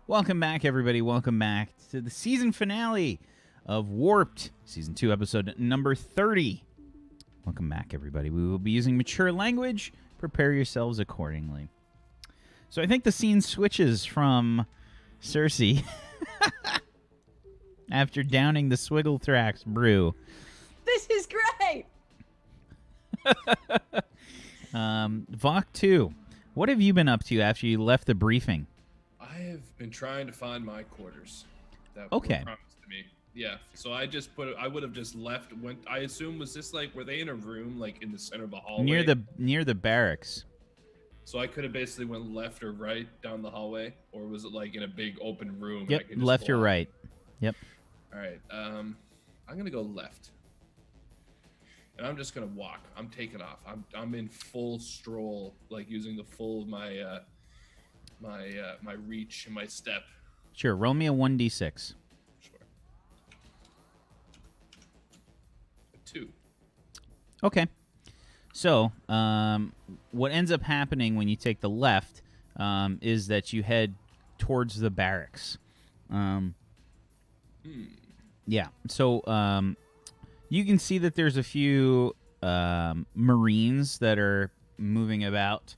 Welcome back, everybody. Welcome back to the season finale of Warped, Season 2, episode number 30. Welcome back, everybody. We will be using mature language. Prepare yourselves accordingly. So I think the scene switches from Circe after downing the Swigglethrax brew. This is great! Vok 2, what have you been up to after you left the briefing? I have been trying to find my quarters that Okay. were promised to me. Yeah, so I just I would have just left. I assume, was this like, were they in a room like in the center of a hallway? Near the barracks. So I could have basically went left or right down the hallway, or was it like in a big open room? Yep, and I could just left go or out? right. Yep. All right, I'm gonna go left, and I'm just gonna walk. I'm taking off. I'm in full stroll, like using the full of my my reach and my step. Sure, roll me a 1d6. Sure. 2. Okay. So, what ends up happening when you take the left is that you head towards the barracks. Yeah. So, you can see that there's a few Marines that are moving about.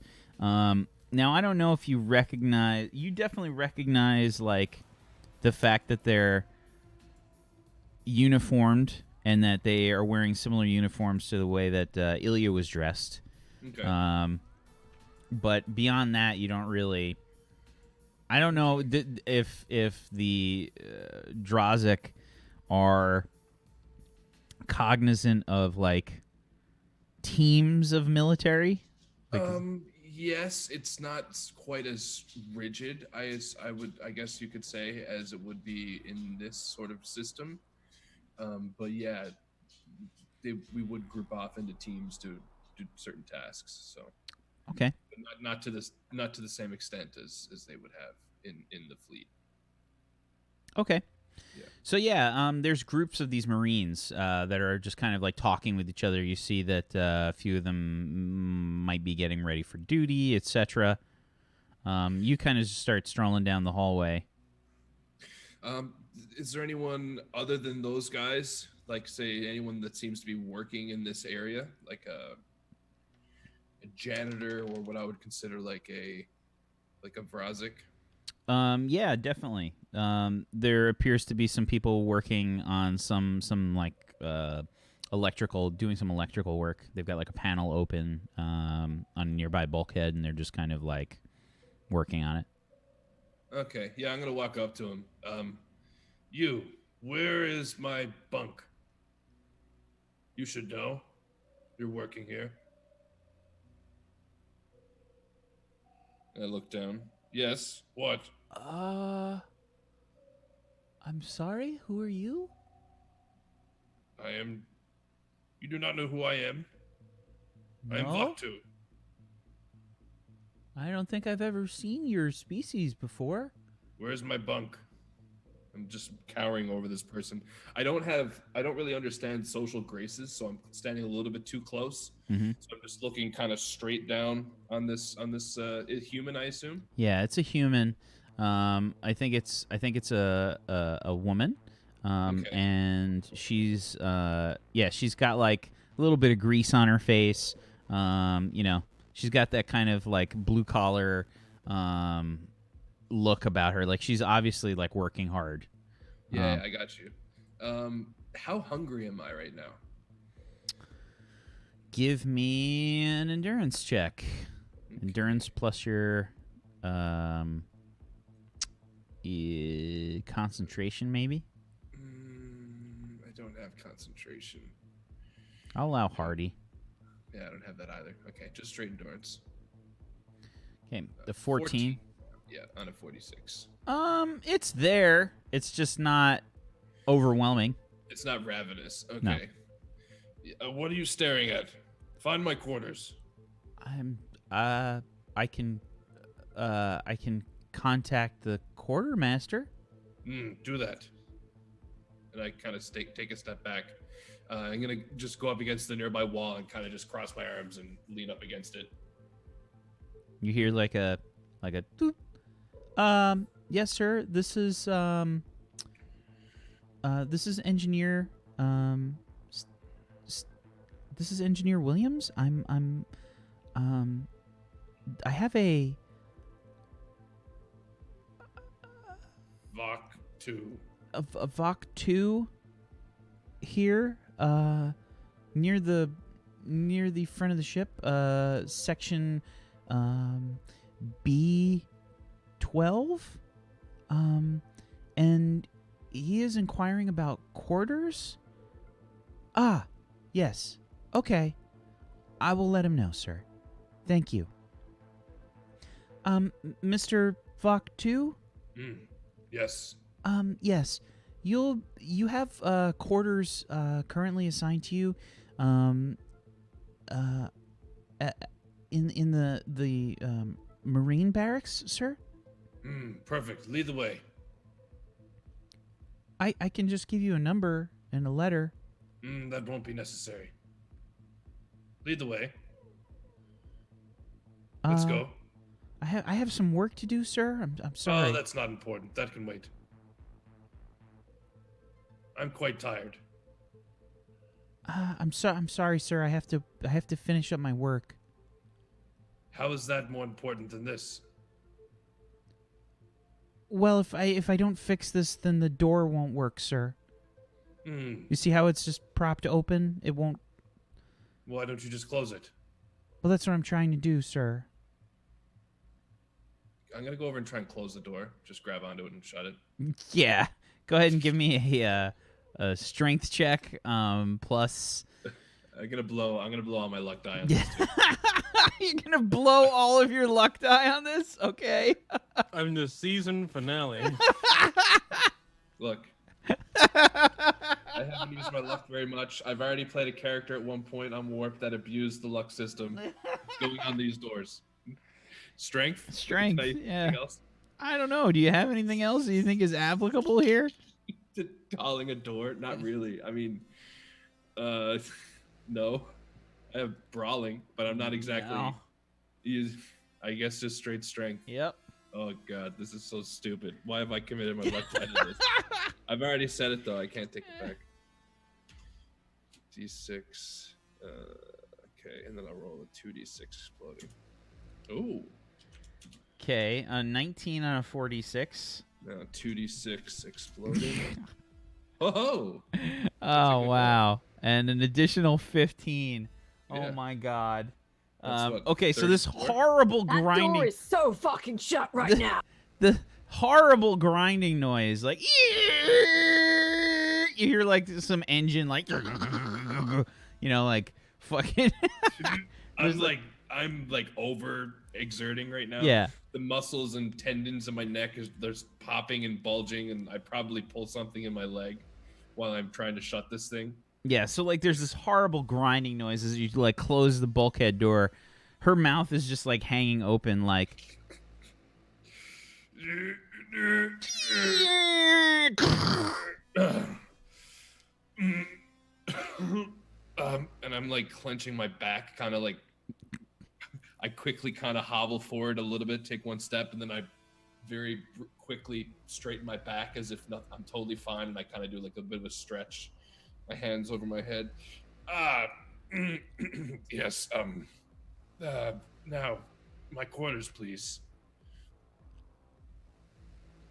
Now, I don't know if you recognize... You definitely recognize, like, the fact that they're uniformed and that they are wearing similar uniforms to the way that Ilya was dressed. Okay. But beyond that, you don't really... I don't know if the Drazik are cognizant of, like, teams of military. Like, Yes, it's not quite as rigid, I guess you could say, as it would be in this sort of system. But yeah, we would group off into teams to do certain tasks. So okay. but not to the same extent as they would have in the fleet. Okay. Yeah. So yeah, there's groups of these Marines that are just kind of like talking with each other. You see that a few of them might be getting ready for duty, etc. You kind of just start strolling down the hallway. Is there anyone other than those guys, like say anyone that seems to be working in this area, like a janitor, or what I would consider like a Vrazik? Yeah, definitely. There appears to be some people working on some like electrical, doing some electrical work. They've got like a panel open on a nearby bulkhead, and they're just kind of like working on it. Okay, yeah, I'm gonna walk up to him. Where is my bunk? You should know. You're working here. I look down. Yes, what? I'm sorry, who are you? I am... You do not know who I am? I am No? Vaktu. I don't think I've ever seen your species before. Where's my bunk? I'm just cowering over this person. I don't really understand social graces, so I'm standing a little bit too close. Mm-hmm. So I'm just looking kind of straight down on this human, I assume. Yeah, it's a human. I think it's a woman. Okay. And she's she's got like a little bit of grease on her face. She's got that kind of like blue collar look about her. Like she's obviously like working hard. Yeah, I got you. How hungry am I right now? Give me an endurance check. Okay. Endurance plus your concentration, maybe. I don't have concentration. I'll allow hardy. Yeah, I don't have that either. Okay, just straight endurance. Okay, the 14. Yeah, on a 46. It's there. It's just not overwhelming. It's not ravenous. Okay. No. What are you staring at? Find my quarters. I can contact the quartermaster. Do that. And I kind of take a step back. I'm gonna just go up against the nearby wall and kind of just cross my arms and lean up against it. You hear like a doop. Yes, sir. This is engineer s- this is Engineer Williams. I have a Vok 2. a Vok 2 here near the front of the ship, section B12, and he is inquiring about quarters. Ah, yes. Okay. I will let him know, sir. Thank you. Mr. Vok 2? Yes. Yes. You have quarters currently assigned to you in the Marine barracks, sir? Perfect. Lead the way. I can just give you a number and a letter. That won't be necessary. Lead the way. Let's go. I have some work to do, sir. I'm sorry. Oh, that's not important. That can wait. I'm quite tired. I'm sorry, sir. I have to finish up my work. How is that more important than this? Well, if I don't fix this, then the door won't work, sir. You see how it's just propped open? It won't. Why don't you just close it? Well, that's what I'm trying to do, sir. I'm gonna go over and try and close the door. Just grab onto it and shut it. Yeah. Go ahead and give me a strength check. Plus. I'm gonna blow all my luck die on this too. You're gonna blow all of your luck die on this? Okay. I'm the season finale. Look. I haven't used my luck very much. I've already played a character at one point on Warp that abused the luck system going on these doors. Strength? Strength, Anything yeah. else? I don't know. Do you have anything else that you think is applicable here? Calling a door? Not really. I mean, no. I have brawling, but I'm not exactly. No. I guess just straight strength. Yep. Oh god, this is so stupid. Why have I committed my luck die to this? I've already said it though. I can't take it back. D6. Okay, and then I'll roll a 2d6 exploding. Ooh. Okay, 19 on a 46. Now 2d6 exploding. Oh! Oh, wow. And an additional 15. Yeah. Oh, my God. That's what, Okay, so this 34? horrible That grinding... door is so fucking shut right now. The horrible grinding noise, like... You hear, like, some engine, like... You know, like, fucking... I'm like over exerting right now. Yeah. The muscles and tendons in my neck there's popping and bulging, and I probably pull something in my leg while I'm trying to shut this thing. Yeah, so, like, there's this horrible grinding noise as you, like, close the bulkhead door. Her mouth is just, like, hanging open, like... And I'm, like, clenching my back, kind of, like... I quickly kind of hobble forward a little bit, take one step, and then I very quickly straighten my back as if I'm totally fine, and I kind of do, like, a bit of a stretch. My hands over my head. Yes, now, my quarters, please.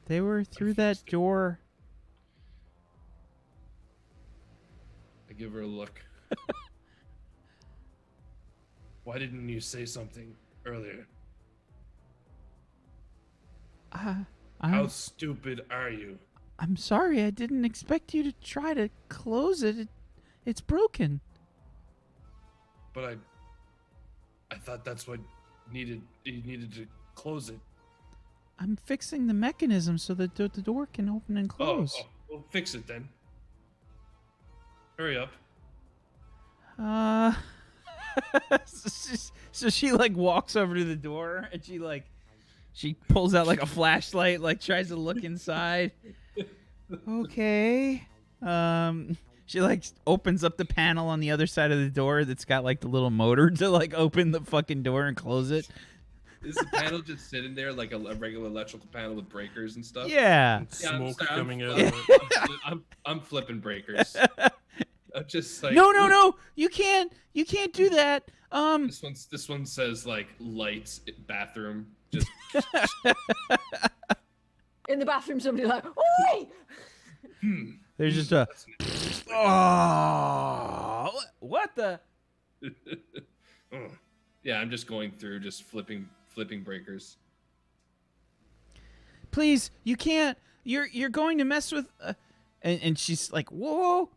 They were through that door. I give her a look. Why didn't you say something earlier? How stupid are you? I'm sorry, I didn't expect you to try to close it. It's broken. But I thought that's what you needed to close it. I'm fixing the mechanism so that the door can open and close. Oh, well, fix it then. Hurry up. So she like walks over to the door and she pulls out like a flashlight, like tries to look inside. Okay. She like opens up the panel on the other side of the door that's got like the little motor to like open the fucking door and close it. Is the panel just sitting there like a regular electrical panel with breakers and stuff? Yeah. And Yeah, smoke I'm, coming out I'm, of it. I'm flipping breakers. I'm just like No, you can't do that. This one says like lights bathroom just In the bathroom, somebody like, oi! There's just a that's an interesting- oh, what the? Oh. Yeah, I'm just going through just flipping breakers. Please, you can't. You're going to mess with. And she's like, whoa,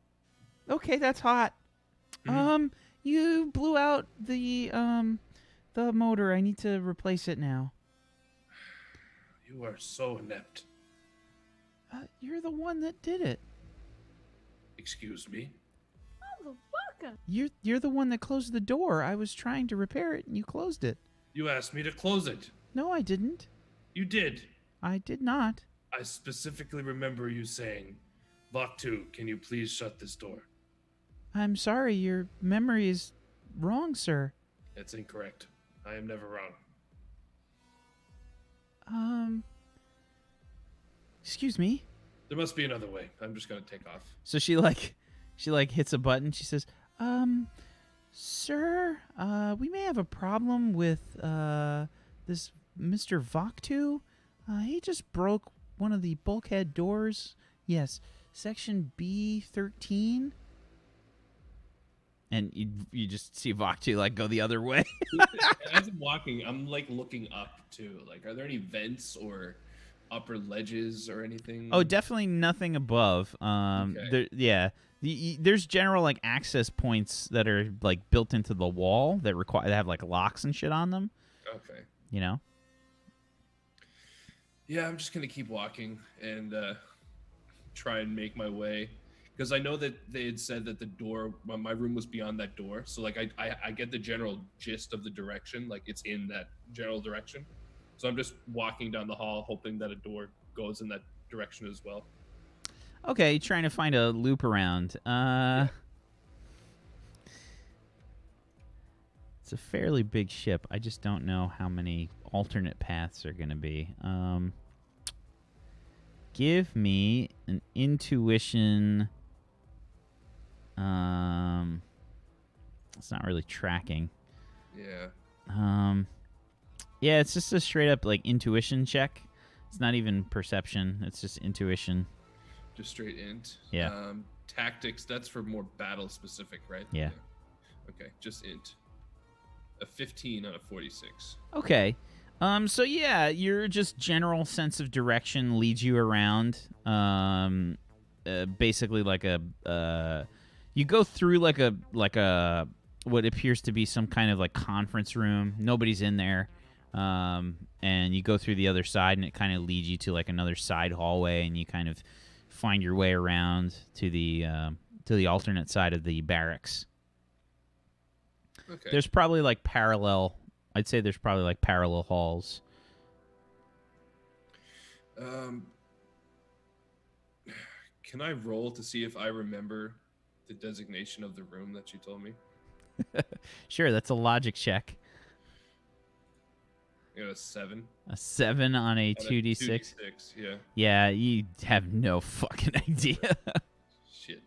okay, that's hot. You blew out the motor. I need to replace it now. You are so inept. You're the one that did it. Excuse me. Motherfucker. You're the one that closed the door. I was trying to repair it, and you closed it. You asked me to close it. No, I didn't. You did. I did not. I specifically remember you saying, Vaktu, can you please shut this door? I'm sorry. Your memory is wrong, sir. That's incorrect. I am never wrong. Excuse me. There must be another way. I'm just gonna take off. So she hits a button. She says, sir, we may have a problem with this Mr. Vaktu. He just broke one of the bulkhead doors. Yes, section B13. And you just see Vaktu like go the other way. As I'm walking, I'm like looking up too. Like, are there any vents or upper ledges or anything? Oh, definitely nothing above. Okay. There's general like access points that are like built into the wall that have like locks and shit on them. Okay. You know. Yeah, I'm just gonna keep walking and try and make my way, because I know that they had said that the door, my room was beyond that door. So like I get the general gist of the direction, like it's in that general direction. So I'm just walking down the hall, hoping that a door goes in that direction as well. Okay, trying to find a loop around. It's a fairly big ship. I just don't know how many alternate paths are going to be. Give me an intuition. It's not really tracking. Yeah. Yeah, it's just a straight up like intuition check. It's not even perception. It's just intuition. Just straight int. Yeah. Tactics, that's for more battle specific, right? Yeah. Okay, just int. A 15 out of 46. Okay. So yeah, your just general sense of direction leads you around. Basically like you go through like a what appears to be some kind of like conference room. Nobody's in there. And you go through the other side, and it kind of leads you to like another side hallway, and you kind of find your way around to the alternate side of the barracks. Okay. There's probably like parallel. I'd say there's probably like parallel halls. Can I roll to see if I remember the designation of the room that you told me? Sure, that's a logic check. I got a 7. A 7 on a Out of 2d6. 2d6, yeah. Yeah, you have no fucking idea. Shit.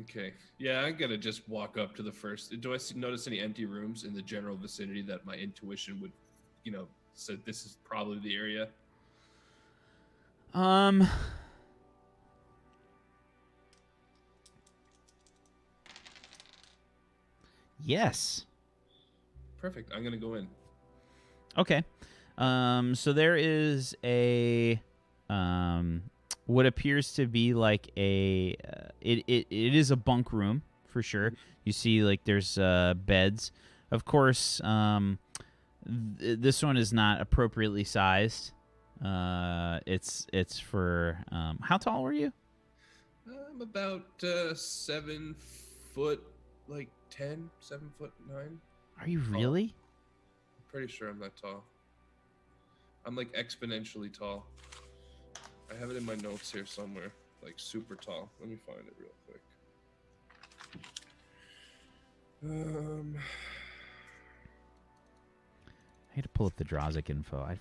Okay. Yeah, I'm gonna just walk up to the first. Do I notice any empty rooms in the general vicinity that my intuition would, say this is probably the area? Yes. Perfect. I'm gonna go in. Okay. So there is a what appears to be like a it is a bunk room for sure. You see like there's beds. Of course, this one is not appropriately sized. It's for how tall were you? I'm about 7 foot, like 10, 7 foot 9. Are you really? Pretty sure I'm that tall. I'm like exponentially tall. I have it in my notes here somewhere, like super tall. Let me find it real quick. I had to pull up the Drazic info. I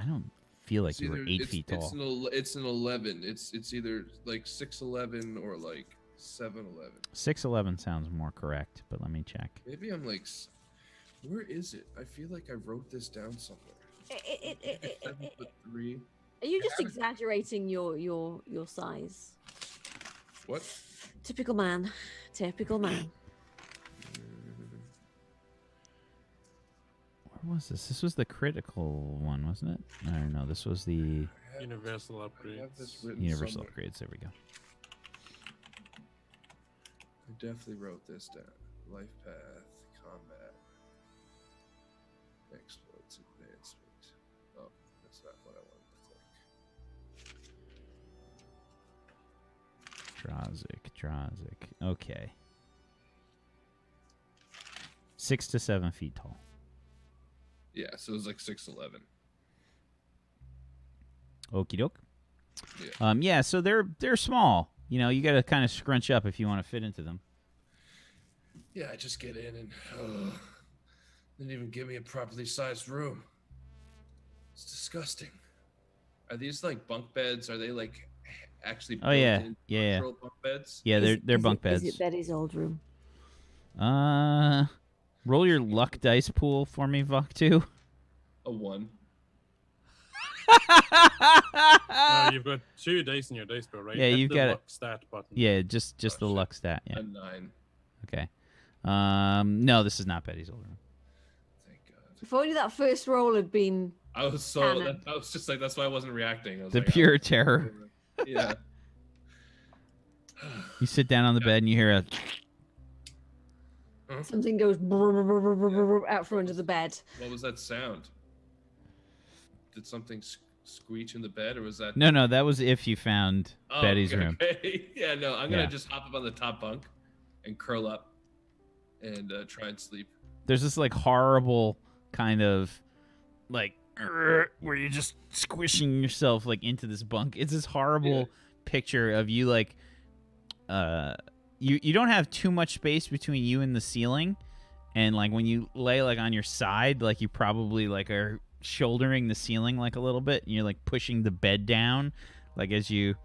don't feel like you were 8 feet tall. It's an 11. It's either like 6'11" or like 7'11". 6'11" sounds more correct, but let me check. Maybe I'm like, where is it? I feel like I wrote this down somewhere. 7'3". Are you just exaggerating your size? What? Typical man. Typical man. Where was this? This was the critical one, wasn't it? I don't know. This was the Universal I have upgrades. this written universal somewhere. upgrades. There we go. I definitely wrote this down. Life path, combat, exploits, advancement. Oh, that's not what I wanted to click. Drazic. Okay. 6 to 7 feet tall. Yeah, so it was like 6'11". Okie doke. Yeah. Yeah, so they're small. You know, you got to kind of scrunch up if you want to fit into them. Yeah, I just get in and didn't even give me a properly sized room. It's disgusting. Are these like bunk beds? Are they like actually? Oh yeah, built-in yeah. structural bunk beds. Yeah, they're bunk beds. Is it Betty's old room? Roll your luck dice pool for me, Vok2. A 1. You've got 2 dice in your dice pool, right? Yeah, Hit you've the got luck stat button. Yeah, just the shit. luck stat. Yeah. A 9. Okay. No, this is not Betty's old room. Thank God. If only that first roll had been. I was so. Canon. I was just like, that's why I wasn't reacting. I was The like, pure terror. Yeah. You sit down on the bed and you hear a. Something goes out from under the bed. What was that sound? Did something screech in the bed, or was that? No, that was if you found Oh, Betty's okay, room. okay. Yeah, no, I'm gonna Yeah. just hop up on the top bunk and curl up and try and sleep. There's this like horrible kind of like where you're just squishing yourself like into this bunk. It's this horrible picture of you like you don't have too much space between you and the ceiling, and like when you lay like on your side, like you probably like are shouldering the ceiling like a little bit, and you're like pushing the bed down, like as the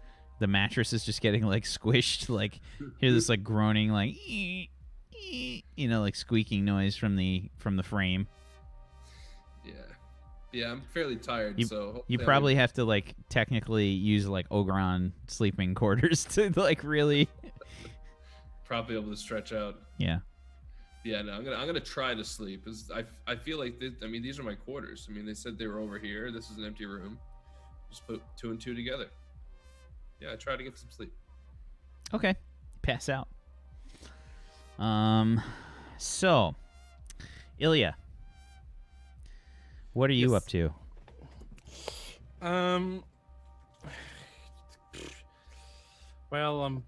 mattress is just getting like squished, like hear this like groaning like you know, like squeaking noise from the frame. Yeah, I'm fairly tired, so You probably have to like technically use like Ogron sleeping quarters to like really probably able to stretch out. Yeah. Yeah, no, I'm gonna try to sleep. I feel like these are my quarters. I mean, they said they were over here. This is an empty room. Just put 2 and 2 together. Yeah, I try to get some sleep. Okay. Pass out. So Ilya, what are you up to? Well, I'm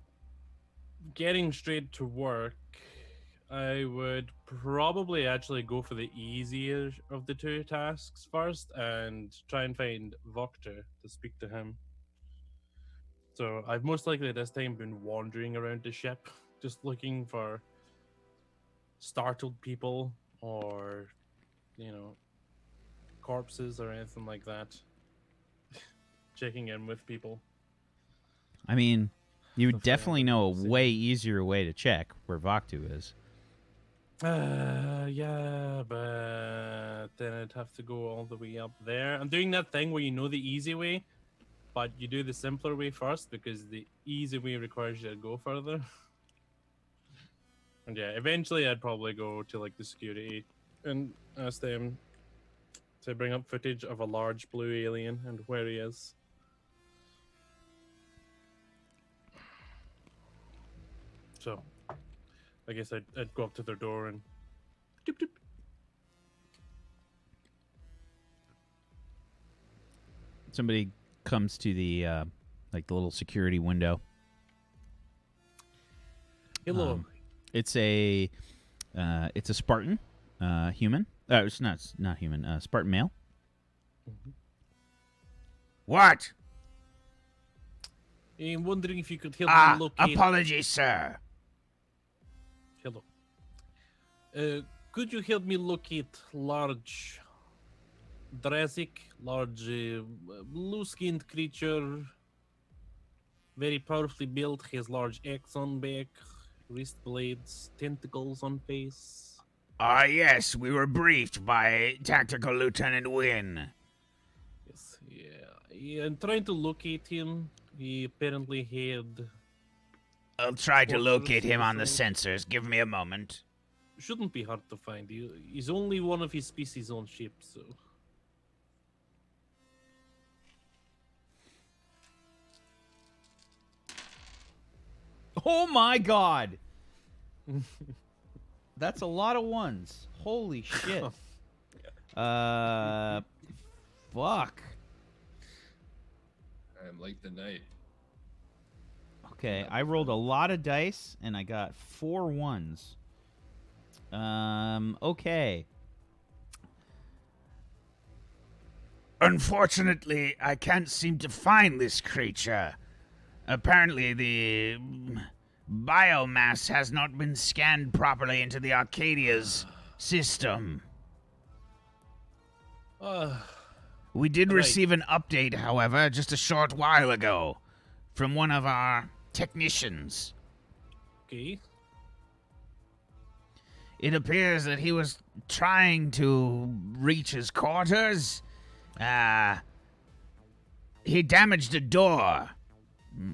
getting straight to work. I would probably actually go for the easier of the 2 tasks first and try and find Vok2 to speak to him. So I've most likely this time been wandering around the ship, just looking for startled people or, you know, corpses or anything like that. Checking in with people. I mean, you would Hopefully I definitely can know a see. way easier way to check where Vok2 is. Yeah, but then I'd have to go all the way up there. I'm doing that thing where you know the easy way, but you do the simpler way first because the easy way requires you to go further. And yeah, eventually I'd probably go to like the security and ask them to bring up footage of a large blue alien and where he is. So, I guess I'd go up to their door and doop doop. Somebody comes to the like the little security window. Hello. It's a Spartan human. It's not human. Spartan male. Mhm. What? I'm wondering if you could help me locate. Apologies, sir. Hello. Could you help me locate large Jurassic, large blue-skinned creature, very powerfully built, has large axe on back, wrist blades, tentacles on face. Ah, yes, we were briefed by Tactical Lieutenant Wynn. Yes, yeah. I'm trying to locate him. He apparently had... I'll try to Quarters locate him on the inside. sensors. Give me a moment. Shouldn't be hard to find. He's only one of his species on ship, so... Oh my god! That's a lot of ones. Holy shit. Fuck. I'm like the night. Okay, I rolled a lot of dice, and I got 4 ones. Okay. Unfortunately, I can't seem to find this creature. Apparently, the biomass has not been scanned properly into the Arcadia's system. We did Right. receive an update, however, just a short while ago from one of our technicians. Okay. It appears that he was trying to reach his quarters. He damaged a door.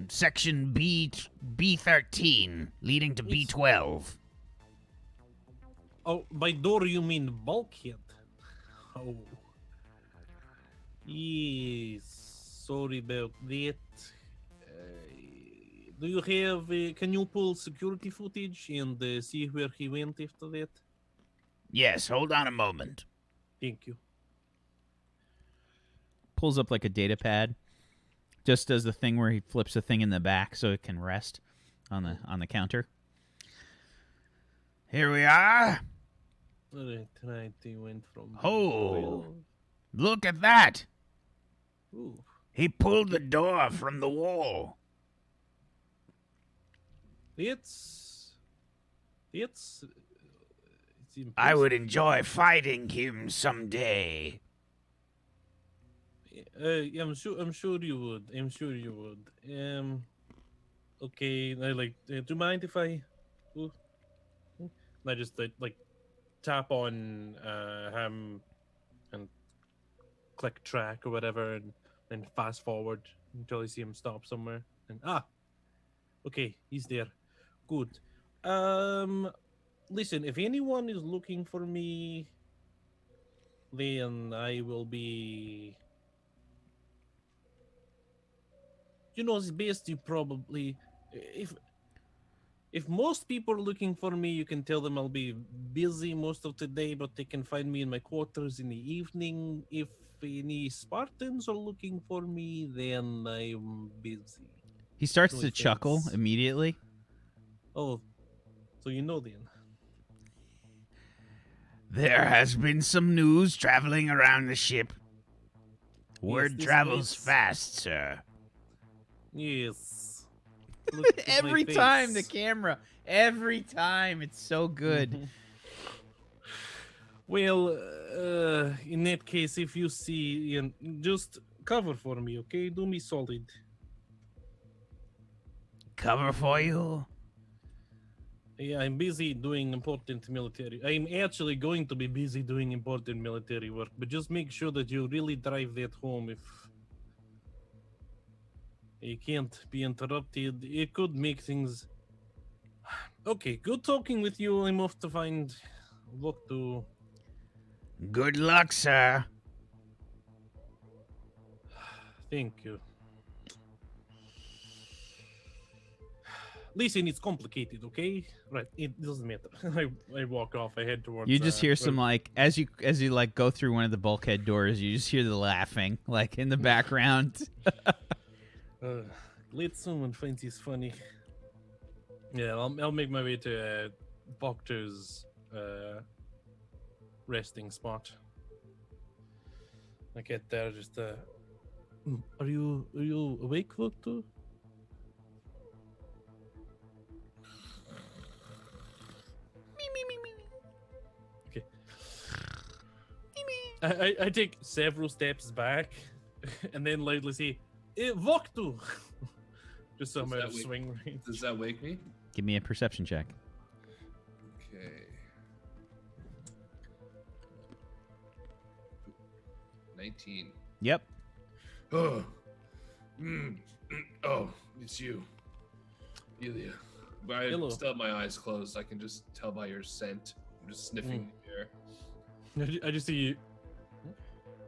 Section B13, leading to Yes. B12. Oh, by door you mean bulkhead? Oh. Yes. Sorry about that. Do you have... can you pull security footage and see where he went after that? Yes, hold on a moment. Thank you. Pulls up like a data pad. Just does the thing where he flips the thing in the back so it can rest on the counter. Here we are. Alright, right, they went from... Oh. Look at that. Ooh. He pulled the door from the wall. It's I would impressive. enjoy fighting him someday. I'm sure you would. I'm sure you would. Okay. I like. Do you mind if I? Ooh, I just like tap on him and click track or whatever, and then fast forward until I see him stop somewhere. And okay, he's there. Good. Listen, if anyone is looking for me, then I will be. You know, it's best you probably if most people are looking for me, you can tell them I'll be busy most of the day, but they can find me in my quarters in the evening. If any Spartans are looking for me, then I'm busy. He starts No to chuckle offense. immediately. Oh, so you know then. There has been some news traveling around the ship. Word this travels is- fast, sir. Yes. Look at my Every time the face. camera. Every time. It's so good. Well, in that case, if you see, just cover for me, okay? Do me solid. Cover for you? Yeah, I'm busy doing important military. I'm actually going to be busy doing important military work, but just make sure that you really drive that home. If you can't be interrupted, it could make things. Okay, good talking with you. I'm off to find what to. Good luck, sir. Thank you. Listen, it's complicated, okay? Right, it doesn't matter. I walk off. I head towards. You just hear some where- like as you like go through one of the bulkhead doors, you just hear the laughing like in the background. Let someone find this funny. Yeah, I'll make my way to Bokto's resting spot. I get there, just Are you awake, Bokto? Okay. I take several steps back, and then loudly say, "Voktu," just so I'm out of swing range. Does that wake me? Give me a perception check. Okay. 19. Yep. Oh. Oh, it's you. Ilya. But I Hello. still have my eyes closed. I can just tell by your scent. I'm just sniffing the air. I just see you.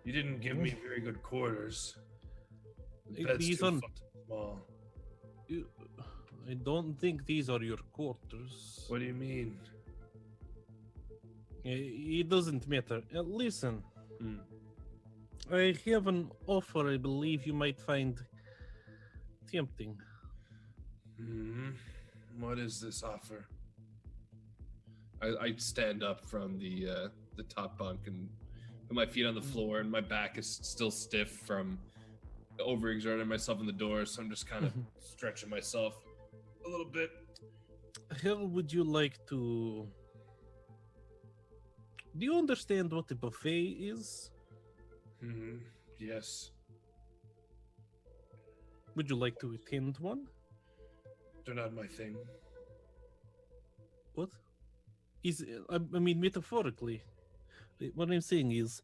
You didn't give me very good quarters. The Hey, bed's these too aren't- fucking small. I don't think these are your quarters. What do you mean? It doesn't matter. Listen, Hmm. I have an offer I believe you might find tempting. What is this offer? I stand up from the top bunk and put my feet on the floor, and my back is still stiff from overexerting myself in the door, so I'm just kind of stretching myself a little bit. How would you like to... Do you understand what a buffet is? Yes. Would you like to attend one? They're not my thing. What? I mean, metaphorically. What I'm saying is,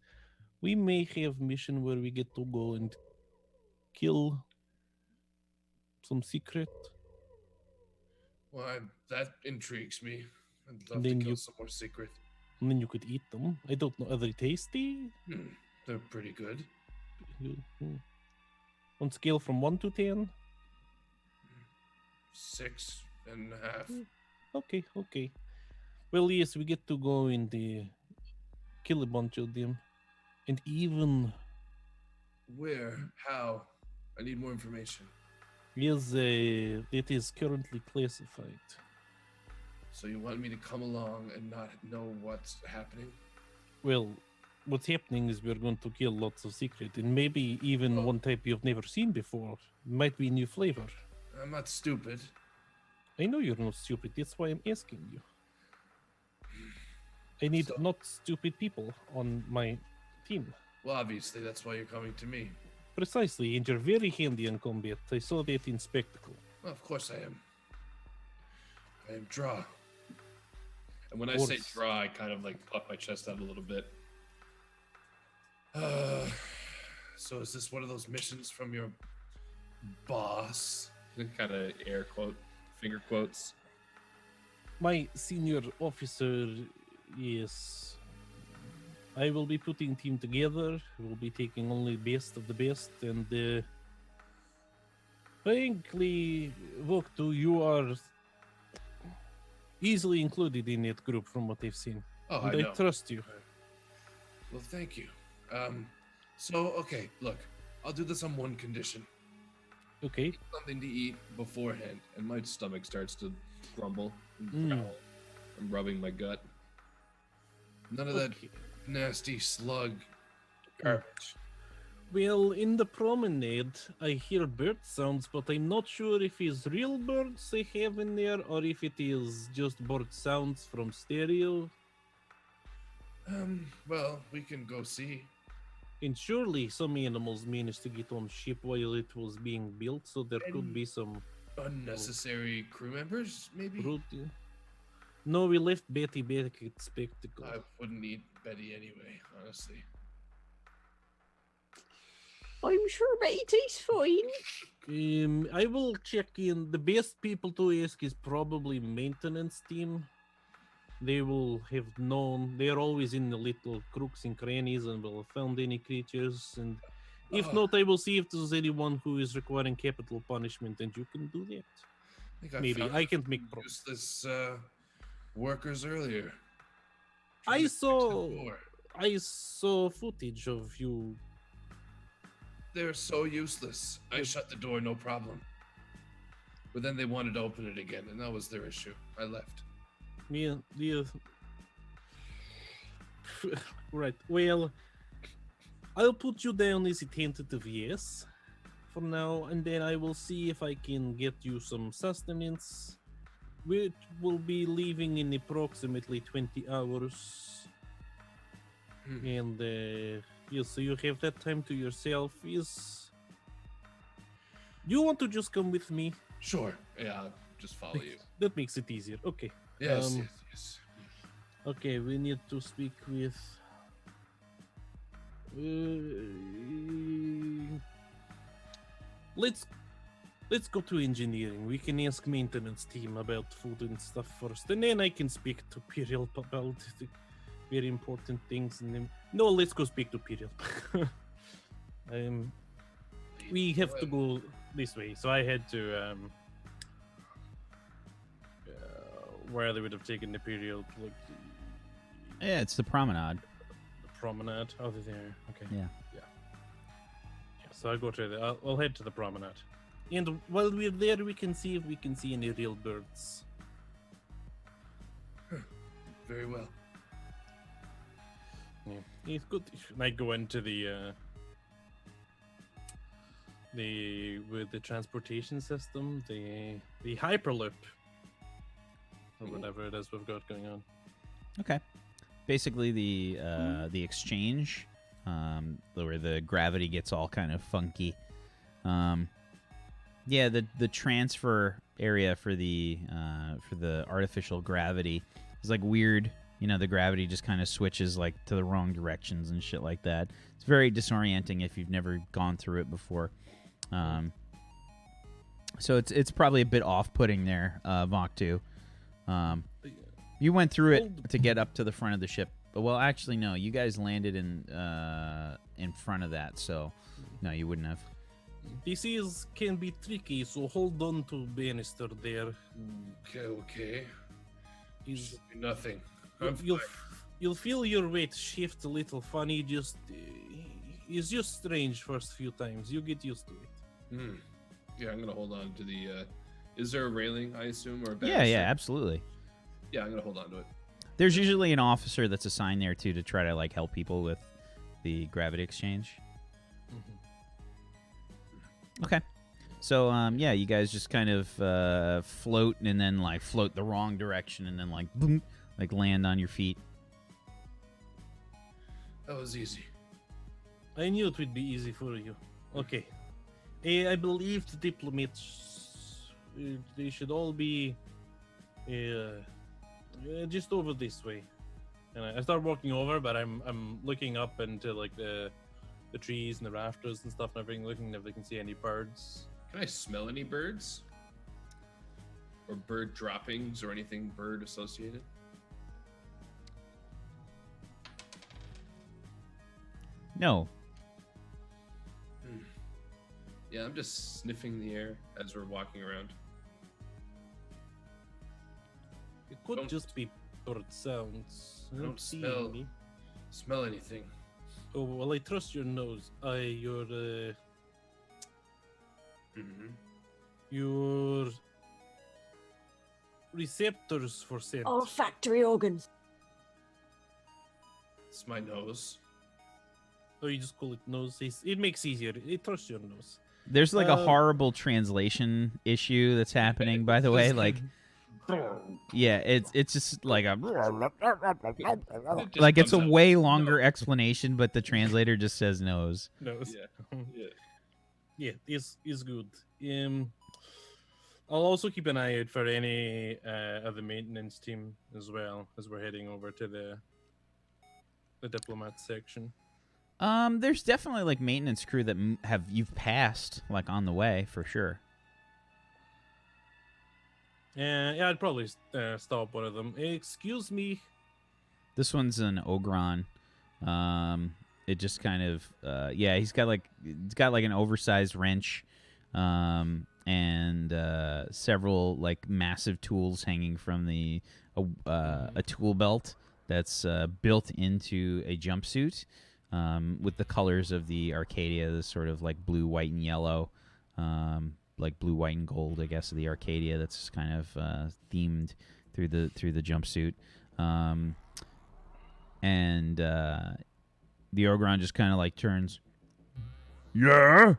we may have mission where we get to go and kill some secret. Well, that intrigues me. I'd love And to then kill you- some more secret. And then you could eat them. I don't know. Are they tasty? They're pretty good. On scale from 1 to 10? 6.5. Okay. Well, yes, we get to go and kill a bunch of them. And even, Where? How? I need more information. yes, it is currently classified. So you want me to come along and not know what's happening? Well, what's happening is we're going to kill lots of secret, and maybe even one type you've never seen before. Might be new flavor. I'm not stupid. I know you're not stupid, that's why I'm asking you. I need So- not stupid people on my team. Well, obviously, that's why you're coming to me. Precisely, and you're very handy in combat. I saw that in Spectacle. Well, of course I am. I am draw. And when I say course. draw, I kind of like puff my chest out a little bit. So is this one of those missions from your boss? Kind of air quote, finger quotes. My senior officer, yes. I will be putting team together. We'll be taking only best of the best, and frankly, Voktu, you are easily included in that group from what I've seen. Oh, And I I know. trust you. Well, thank you. So okay, look, I'll do this on one condition: Okay. something to eat beforehand. And my stomach starts to grumble and Mm. growl. I'm rubbing my gut. None of that Okay. nasty slug garbage. Well, in the promenade, I hear bird sounds, but I'm not sure if it's real birds they have in there or if it is just bird sounds from stereo. Well, we can go see. And surely some animals managed to get on ship while it was being built, so there could And- be some Unnecessary crew members, maybe? route. No, we left Betty back at Spectacle. I wouldn't need Betty anyway, honestly. I'm sure Betty's fine. I will check in. The best people to ask is probably maintenance team. They will have known. They are always in the little crooks and crannies and will have found any creatures. And if Oh. not, I will see if there's anyone who is requiring capital punishment, and you can do that. I think Maybe found I can some make progress. useless workers earlier. I Trying to fix the saw- door. I saw footage of you. They're so useless. I shut the door, no problem. But then they wanted to open it again, and that was their issue. I left. Yeah. Right. Well, I'll put you down as a tentative yes for now, and then I will see if I can get you some sustenance. We will be leaving in approximately 20 hours. And yes, so you have that time to yourself. Is you want to just come with me? Sure. Yeah, I'll just follow you. That makes it easier. Okay. Yes, yes. Okay, we need to speak with. Let's go to engineering. We can ask maintenance team about food and stuff first, and then I can speak to Pyrrylp about the very important things. And then let's go speak to Pyrrylp. We have to go this way, so I had to where they would have taken the Pyrrylp, like Yeah, it's the promenade. the promenade. Oh, they're there. Okay. Yeah. So I'll go to I'll head to the promenade. And while we're there, we can see if we can see any real birds. Very well. Yeah, it's good. And I go into the with the transportation system, the Hyperloop, or whatever it is we've got going on. Okay. Basically, the exchange, where the gravity gets all kind of funky. Yeah, the transfer area for the artificial gravity is like weird. You know, the gravity just kind of switches like to the wrong directions and shit like that. It's very disorienting if you've never gone through it before. So it's probably a bit off-putting there, Vok2. You went through it to get up to the front of the ship. But, well, actually, no. You guys landed in front of that, so no, you wouldn't have. This can be tricky, so hold on to banister there. Okay. Is Should be nothing. you'll feel your weight shift a little funny. Just it's just strange first few times. You get used to it. Yeah, I'm gonna hold on to the. Is there a railing? I assume, or a Yeah, banister? absolutely. Yeah, I'm gonna hold on to it. There's usually an officer that's assigned there too to try to like help people with the gravity exchange. Okay. So yeah, you guys just kind of float and then like float the wrong direction and then like boom, like land on your feet. That was easy. I knew it would be easy for you. Okay. I believe the diplomats, they should all be just over this way. And I start walking over, but I'm looking up into like the trees and the rafters and stuff and everything, looking if they can see any birds. Can I smell any birds? Or bird droppings or anything bird associated? No. Yeah, I'm just sniffing the air as we're walking around. It could Don't- just be bird sounds. I don't see smell- any. Smell anything? Oh, well, I trust your nose. Your receptors for scent. Olfactory organs. It's my nose. Oh, you just call it nose. It makes easier. It trusts your nose. There's like a horrible translation issue that's happening, by the way. Like, yeah, it's just like a like it's a way longer explanation, but the translator just says nose. Nose. Yeah. Yeah, is good. I'll also keep an eye out for any of the maintenance team as well as we're heading over to the diplomat section. There's definitely like maintenance crew that you've passed like on the way for sure. Yeah, I'd probably stop one of them. Excuse me. This one's an Ogron. It just kind of yeah, he's got like an oversized wrench, and several like massive tools hanging from a tool belt that's built into a jumpsuit, with the colors of the Arcadia, the sort of like blue, white, and yellow, like blue, white, and gold, I guess, of the Arcadia. That's kind of themed through the jumpsuit, and the Ogron just kind of like turns. Yeah.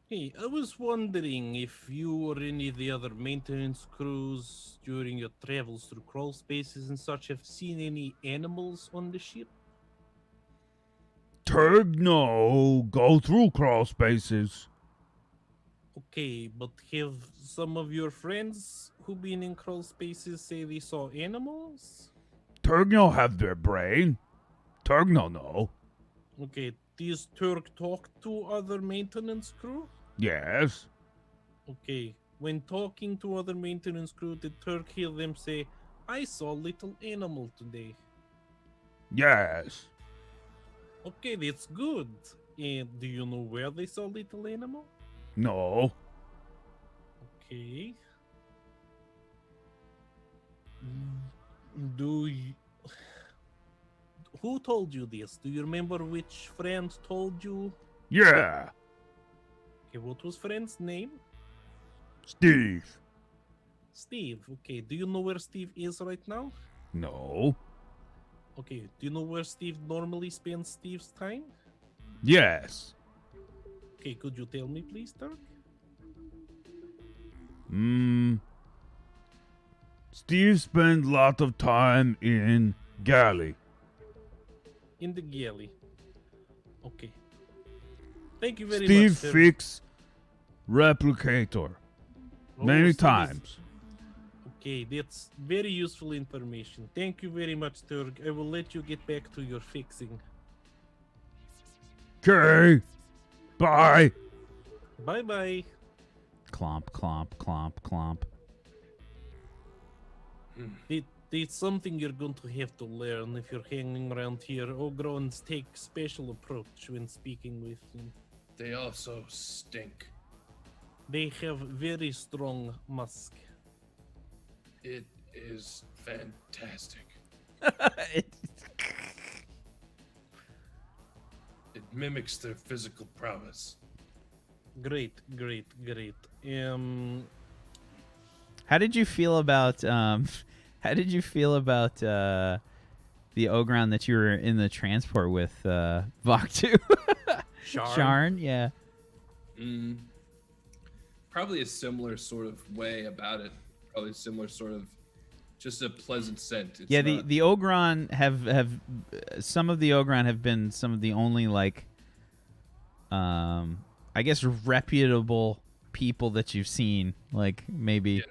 Hey, I was wondering if you or any of the other maintenance crews during your travels through crawl spaces and such have seen any animals on the ship. Turg, no. Go through crawl spaces. Okay, but have some of your friends who been in crawl spaces say they saw animals? Turg no have their brain. Turg no. Okay, does Turk talk to other maintenance crew? Yes. Okay, when talking to other maintenance crew, did Turk hear them say, I saw little animal today? Yes. Okay, that's good. And do you know where they saw little animal? No. Okay. Do you... Who told you this? Do you remember which friend told you? Yeah. Okay, what was friend's name? Steve. Steve. Okay, do you know where Steve is right now? No. Okay, do you know where Steve normally spends Steve's time? Yes. Okay, could you tell me please, Turk? Steve spends a lot of time in galley. In the galley. Okay. Thank you very Steve much. Turk. fix replicator Oh, many Steve is- times. Okay, that's very useful information. Thank you very much, Turk. I will let you get back to your fixing. Okay. Bye. Bye bye. Clomp, clomp, clomp, clomp. It's something you're going to have to learn if you're hanging around here. Ogrons take special approach when speaking with them. They also stink. They have very strong musk. It is fantastic. It mimics their physical prowess. Great. How did you feel about the Ogron that you were in the transport with Vaktu? Sharn, yeah. Probably a similar sort of way about it. Probably a similar sort of, just a pleasant scent. It's Yeah, not- the Ogron have some of the Ogron have been some of the only like I guess reputable people that you've seen, like maybe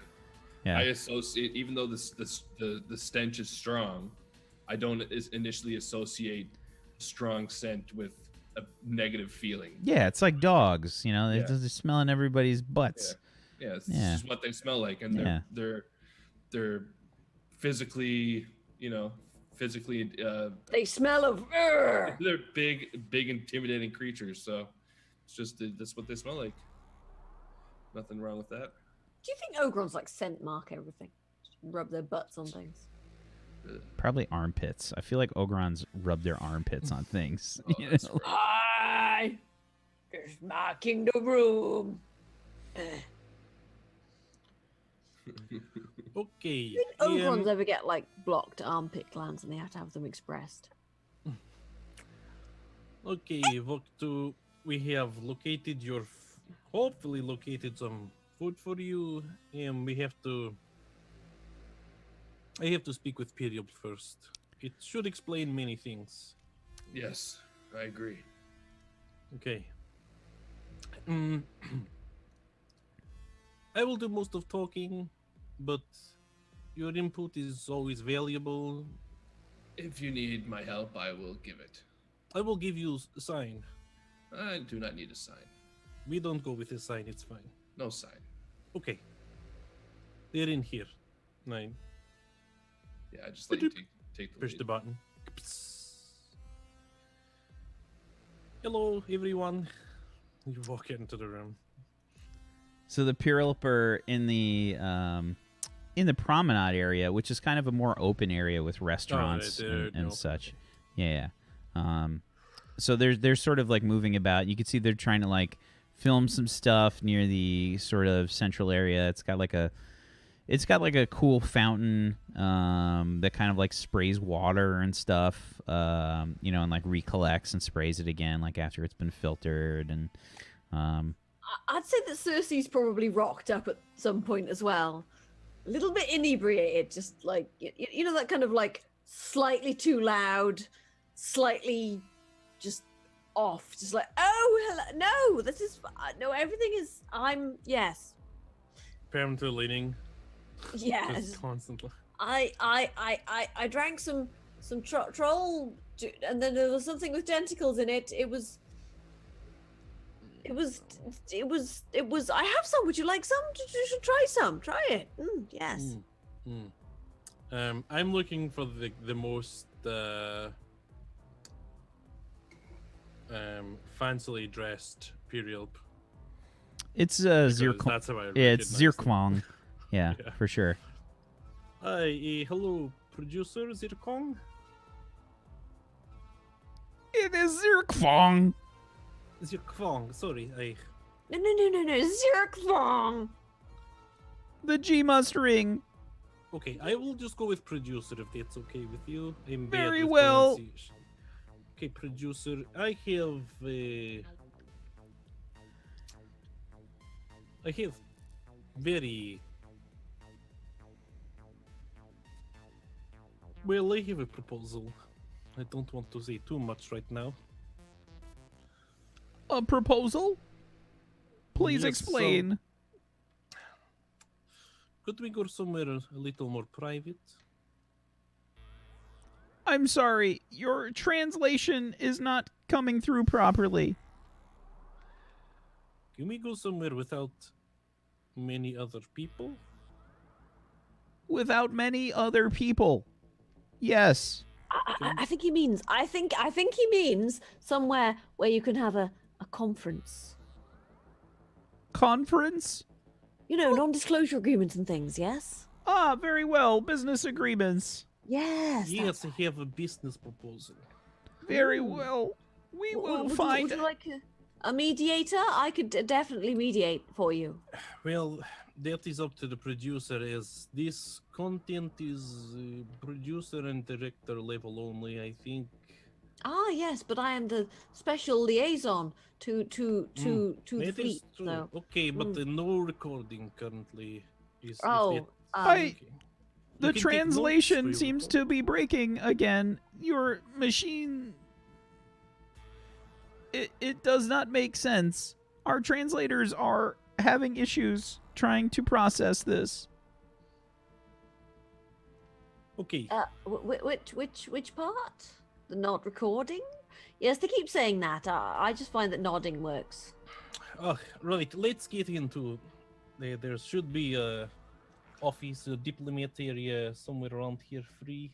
I associate, even though the stench is strong, I don't initially associate strong scent with a negative feeling. Yeah, it's like dogs, you know, Yeah. they're just smelling everybody's butts. Yeah, it's Yeah. just what they smell like, and Yeah. they're physically, They smell of. Urgh! they're big, intimidating creatures. So it's just that's what they smell like. Nothing wrong with that. Do you think Ogrons like scent mark everything? Just rub their butts on things. Probably armpits. I feel like Ogrons rub their armpits on things. Oh, you that's know? Hi! Just marking the room. Okay. Did Ogrons ever get like blocked armpit glands and they have to have them expressed? Okay, Voktu, we have located hopefully located some food for you, and I have to speak with Pyrrylp first. It should explain many things. Yes, I agree. Okay. I will do most of talking, but your input is always valuable. If you need my help, I will give it. I will give you a sign. I do not need a sign. We don't go with a sign, it's fine. No sign. Okay. They're in here. 9. Yeah, I just let you take the Push lead. the button. Hello, everyone. You walk into the room. So the Pyrrylp are in the promenade area, which is kind of a more open area with restaurants and such. Yeah. So they're sort of like moving about. You can see they're trying to like film some stuff near the sort of central area. It's got like a cool fountain that kind of like sprays water and stuff, you know, and like recollects and sprays it again like after it's been filtered. And I'd say that Circe's probably rocked up at some point as well. A little bit inebriated, just like, you know, that kind of like slightly too loud, slightly just off, just like, oh, hello, no, this is no, everything is. Yes, Permanently leaning. yes. Just constantly. I drank some troll, and then there was something with tentacles in it. It was. I have some. Would you like some? You should try some. Try it. Yes. I'm looking for the most fancily dressed Pyrrylp. It's Because Zircon. That's how I Yeah, it's recognize them. Zircon. Yeah, Yeah. for sure. Hi, hello, producer Zircon. It is Zircon. Zircon, sorry, No. Zircon. The G must ring. Okay, I will just go with producer if that's okay with you. I'm bad Very with well. pronunciation. Okay, producer, I have very well. I have a proposal. I don't want to say too much right now. A proposal? Please Yes, explain. Could we go somewhere a little more private? I'm sorry, your translation is not coming through properly. Can we go somewhere without many other people? Without many other people. Yes. I think he means. I think he means somewhere where you can have a conference. Conference? You know, non-disclosure agreements and things. Yes. Ah, very well. Business agreements. Yes. Yes, I have a business proposal. Very well. We will find. Would you like a mediator? I could definitely mediate for you. Well, that is up to the producer, as this content is producer and director level only, I think. Ah, yes, but I am the special liaison to the That fleet. is true. So. Okay, but no recording currently is. Oh, I- You The can take notes for translation your seems report. to be breaking again. Your machine. It does not make sense. Our translators are having issues trying to process this. Okay. Which part? The not recording? Yes, they keep saying that. I just find that nodding works. Right. Let's get into. There should be a office, a diplomat area somewhere around here, free.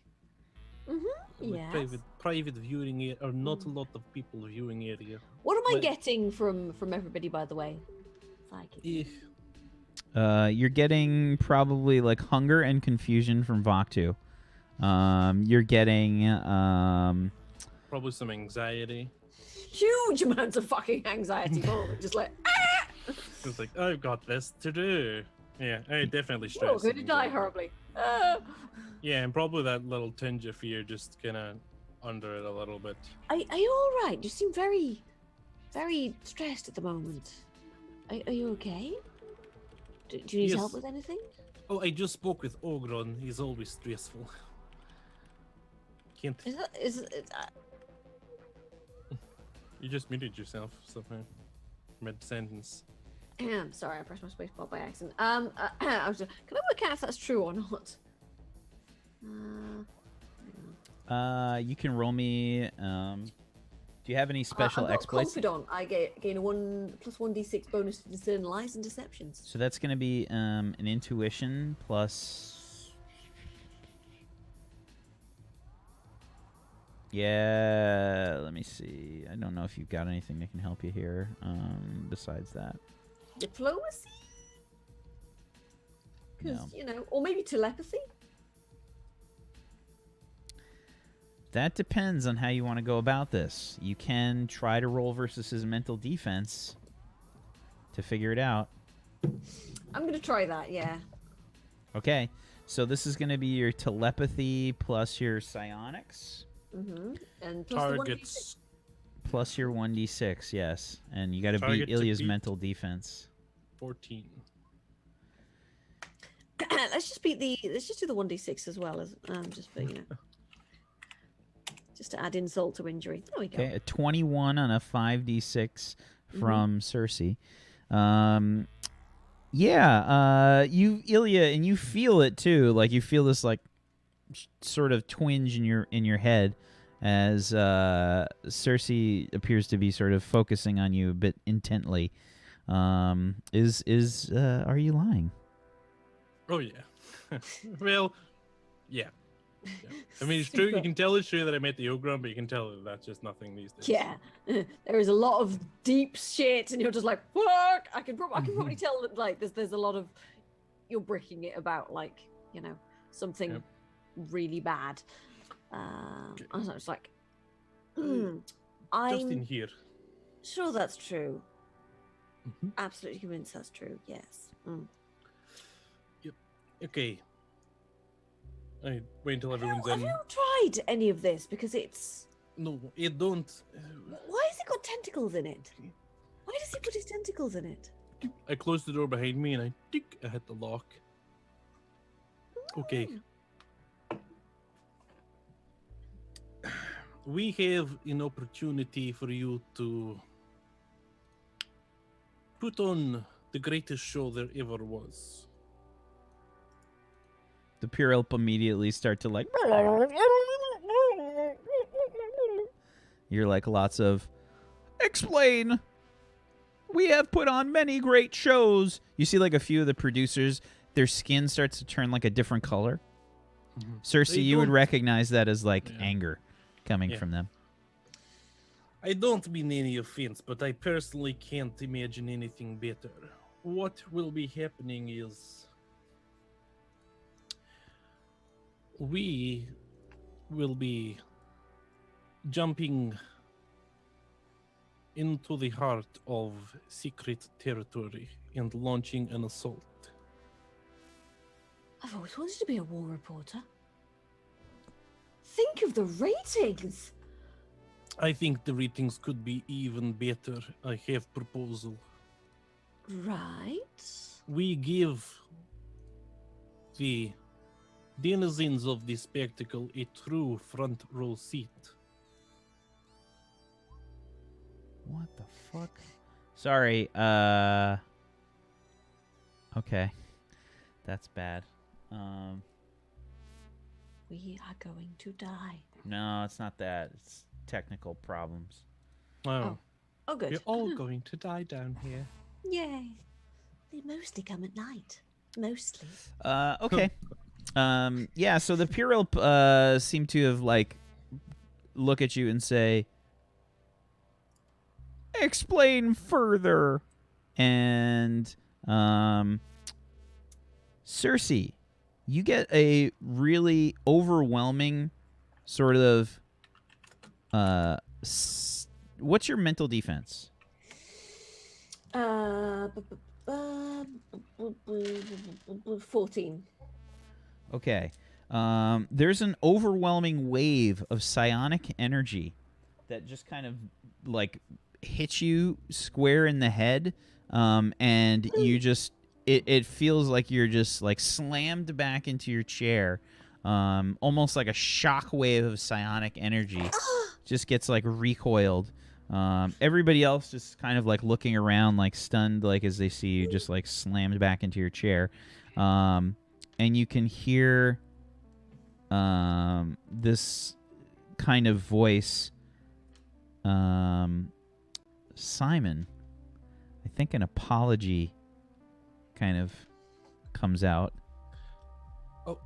With Yes. private viewing area, or not a lot of people viewing area. What am I Well- getting from everybody, by the way? Psychic. You're getting probably like hunger and confusion from Vaktu. You're getting Probably some anxiety. Huge amounts of fucking anxiety. Just like, It's like, I've got this to do. Yeah, I definitely we're stress. all going to and die anxiety. horribly. Yeah, and probably that little tinge of fear just kind of under it a little bit. Are you all right? You seem very, very stressed at the moment. Are you okay? Do you need Yes. help with anything? Oh, I just spoke with Ogron. He's always stressful. Can't. Is You just muted yourself somehow. Mid sentence. sorry, I pressed my space bar by accident. I was can I work out if that's true or not? you can roll me. Do you have any special I've got exploits? Confidant. I gain a plus 1d6 bonus to discern lies and deceptions. So that's going to be an intuition plus. Yeah, let me see. I don't know if you've got anything that can help you here besides that. Diplomacy? No. Because, or maybe telepathy? That depends on how you want to go about this. You can try to roll versus his mental defense to figure it out. I'm going to try that, yeah. Okay, so this is going to be your telepathy plus your psionics Mm-hmm. And plus the 1d6. Targets. plus your 1d6, yes. And you got to beat Target to Ilya's beat. mental defense. 14. Let's just do the 1d6 as well as just for just to add insult to injury. There we go. Okay, a 21 on a 5d6 from Circe. You Ilya, and you feel it too. Like you feel this like sort of twinge in your head as Circe appears to be sort of focusing on you a bit intently. Are you lying? Oh yeah. Well, yeah. I mean, it's true. You can tell it's true that I met the ogre, but you can tell that that's just nothing these days. Yeah, there is a lot of deep shit, and you're just like, fuck. I can probably tell that like there's a lot of you're bricking it about like something really bad. Okay. I was like, Just in I'm here. sure that's true. Mm-hmm. Absolutely convinced that's true. Yes. Okay. I wait until everyone's Have in. you tried any of this? Because it's No, it don't. why has it got tentacles in it? Why does he put his tentacles in it? I closed the door behind me and I hit the lock. Okay. We have an opportunity for you to put on the greatest show there ever was. The Pyrrylp immediately start to like. You're like lots of. Explain. We have put on many great shows. You see, like a few of the producers, their skin starts to turn like a different color. Mm-hmm. Circe, They you would don't- recognize that as like Yeah. anger coming Yeah. from them. I don't mean any offense, but I personally can't imagine anything better. What will be happening is we will be jumping into the heart of Sik'Rit territory and launching an assault. I've always wanted to be a war reporter. Think of the ratings. I think the ratings could be even better. I have proposal. Right. We give the denizens of the spectacle a true front row seat. What the fuck? Sorry. Okay. That's bad. We are going to die. No, it's not that. It's technical problems. Oh, Oh, good. we're all going to die down here. Yay. They mostly come at night. Mostly. Okay. Yeah, so the Pyrrylp seem to have like look at you and say, explain further. And Circe, you get a really overwhelming sort of what's your mental defense? 14. Okay. There's an overwhelming wave of psionic energy that just kind of like hits you square in the head, and you just it feels like you're just like slammed back into your chair, almost like a shock wave of psionic energy just gets like recoiled. Everybody else just kind of like looking around like stunned, like as they see you just like slammed back into your chair. And you can hear this kind of voice. Simon, I think an apology kind of comes out. Oh,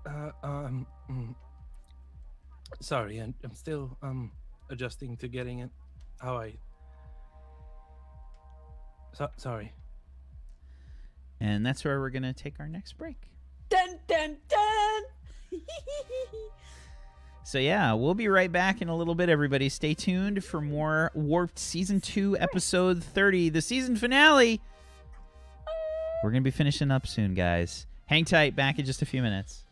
sorry, I'm still adjusting to getting it how I. Sorry. And that's where we're going to take our next break. Dun dun dun! So yeah, we'll be right back in a little bit, everybody. Stay tuned for more Warped Season 2, Episode 30, the season finale. We're going to be finishing up soon, guys. Hang tight, back in just a few minutes.